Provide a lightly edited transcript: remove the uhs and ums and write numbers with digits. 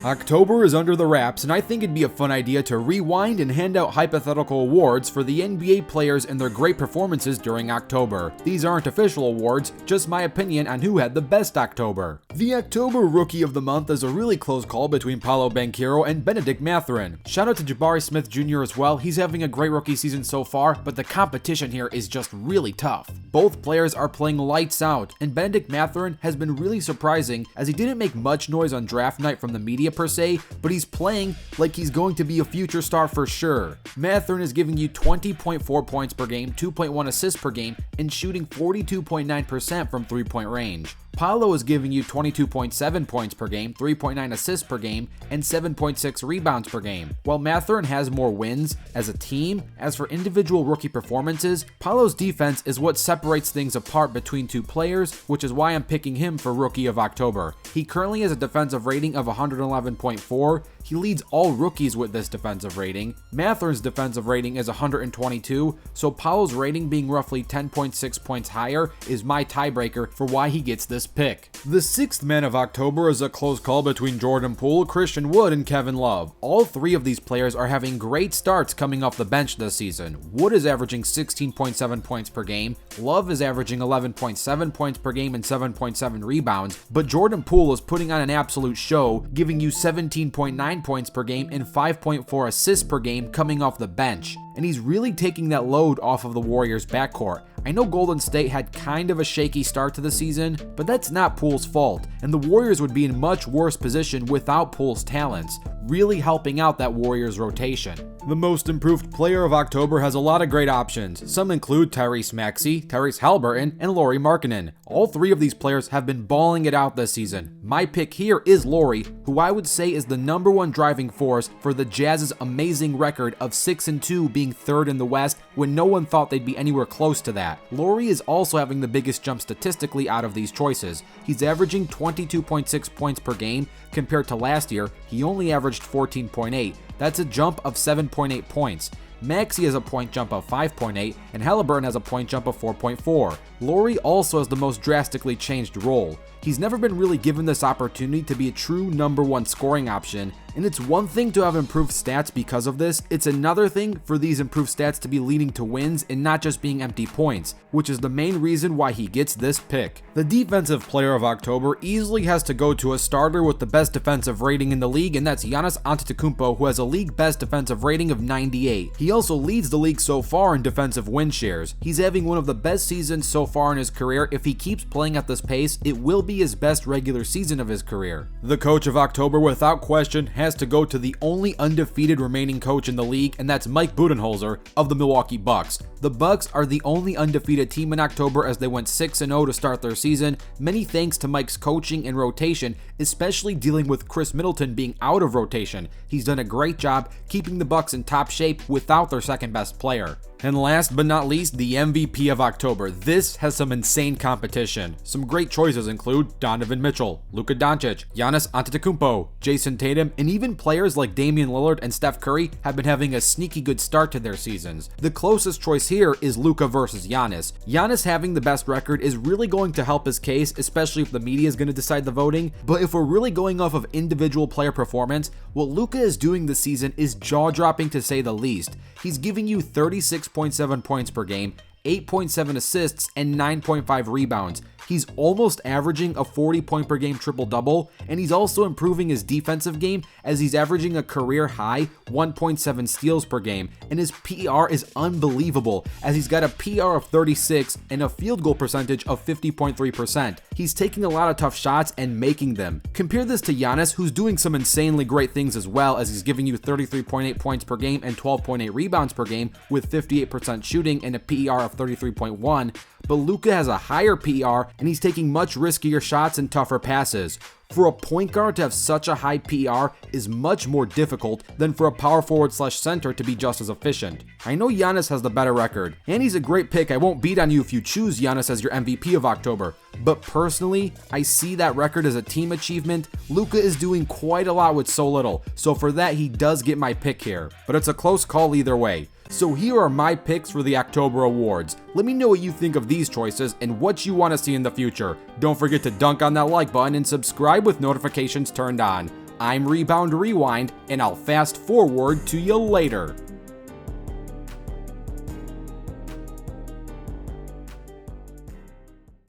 October is under the wraps, and I think it'd be a fun idea to rewind and hand out hypothetical awards for the NBA players and their great performances during October. These aren't official awards, just my opinion on who had the best October. The October Rookie of the Month is a really close call between Paolo Banchero and Bennedict Mathurin. Shout out to Jabari Smith Jr. as well, he's having a great rookie season so far, but the competition here is just really tough. Both players are playing lights out, and Bennedict Mathurin has been really surprising as he didn't make much noise on draft night from the media per se, but he's playing like he's going to be a future star for sure. Mathurin is giving you 20.4 points per game, 2.1 assists per game, and shooting 42.9% from three-point range. Paolo is giving you 22.7 points per game, 3.9 assists per game, and 7.6 rebounds per game. While Mathurin has more wins as a team, as for individual rookie performances, Paolo's defense is what separates things apart between two players, which is why I'm picking him for Rookie of October. He currently has a defensive rating of 111.4. He leads all rookies with this defensive rating. Mathurin's defensive rating is 122, so Paolo's rating being roughly 10.6 points higher is my tiebreaker for why he gets this pick. The sixth man of October is a close call between Jordan Poole, Christian Wood, and Kevin Love. All three of these players are having great starts coming off the bench this season. Wood is averaging 16.7 points per game, Love is averaging 11.7 points per game and 7.7 rebounds, but Jordan Poole is putting on an absolute show, giving you 17.9 points per game and 5.4 assists per game coming off the bench. And he's really taking that load off of the Warriors' backcourt. I know Golden State had kind of a shaky start to the season, but that's not Poole's fault, and the Warriors would be in much worse position without Poole's talents, really helping out that Warriors rotation. The most improved player of October has a lot of great options. Some include Tyrese Maxey, Tyrese Haliburton, and Lauri Markkanen. All three of these players have been balling it out this season. My pick here is Lauri, who I would say is the #1 driving force for the Jazz's amazing record of 6-2 being third in the West when no one thought they'd be anywhere close to that. Lauri is also having the biggest jump statistically out of these choices. He's averaging 22.6 points per game. Compared to last year, he only averaged 14.8. That's a jump of 7.8 points. Maxey has a point jump of 5.8, and Haliburton has a point jump of 4.4. Lauri also has the most drastically changed role. He's never been really given this opportunity to be a true #1 scoring option, and it's one thing to have improved stats because of this, it's another thing for these improved stats to be leading to wins and not just being empty points, which is the main reason why he gets this pick. The defensive player of October easily has to go to a starter with the best defensive rating in the league, and that's Giannis Antetokounmpo, who has a league best defensive rating of 98. He also leads the league so far in defensive win shares. He's having one of the best seasons so far in his career. If he keeps playing at this pace, it will be his best regular season of his career. The coach of October, without question, has to go to the only undefeated remaining coach in the league, and that's Mike Budenholzer of the Milwaukee Bucks. The Bucks are the only undefeated team in October as they went 6-0 to start their season, many thanks to Mike's coaching and rotation, especially dealing with Chris Middleton being out of rotation. He's done a great job keeping the Bucks in top shape without their second best player. And last but not least, the MVP of October. This has some insane competition. Some great choices include Donovan Mitchell, Luka Doncic, Giannis Antetokounmpo, Jason Tatum, and even players like Damian Lillard and Steph Curry have been having a sneaky good start to their seasons. The closest choice here is Luka versus Giannis. Giannis having the best record is really going to help his case, especially if the media is going to decide the voting, but if we're really going off of individual player performance, what Luka is doing this season is jaw-dropping to say the least. He's giving you 36.7 points per game, 8.7 assists, and 9.5 rebounds. He's almost averaging a 40-point per game triple-double, and he's also improving his defensive game as he's averaging a career-high 1.7 steals per game, and his PER is unbelievable as he's got a PER of 36 and a field goal percentage of 50.3%. He's taking a lot of tough shots and making them. Compare this to Giannis, who's doing some insanely great things as well, as he's giving you 33.8 points per game and 12.8 rebounds per game with 58% shooting and a PER of 33.1, but Luka has a higher PER and he's taking much riskier shots and tougher passes. For a point guard to have such a high PER is much more difficult than for a power forward / center to be just as efficient. I know Giannis has the better record, and he's a great pick. I won't beat on you if you choose Giannis as your MVP of October, but personally, I see that record as a team achievement. Luka is doing quite a lot with so little, so for that he does get my pick here, but it's a close call either way. So here are my picks for the October awards. Let me know what you think of these choices and what you want to see in the future. Don't forget to dunk on that like button and subscribe with notifications turned on. I'm Rebound Rewind, and I'll fast forward to you later.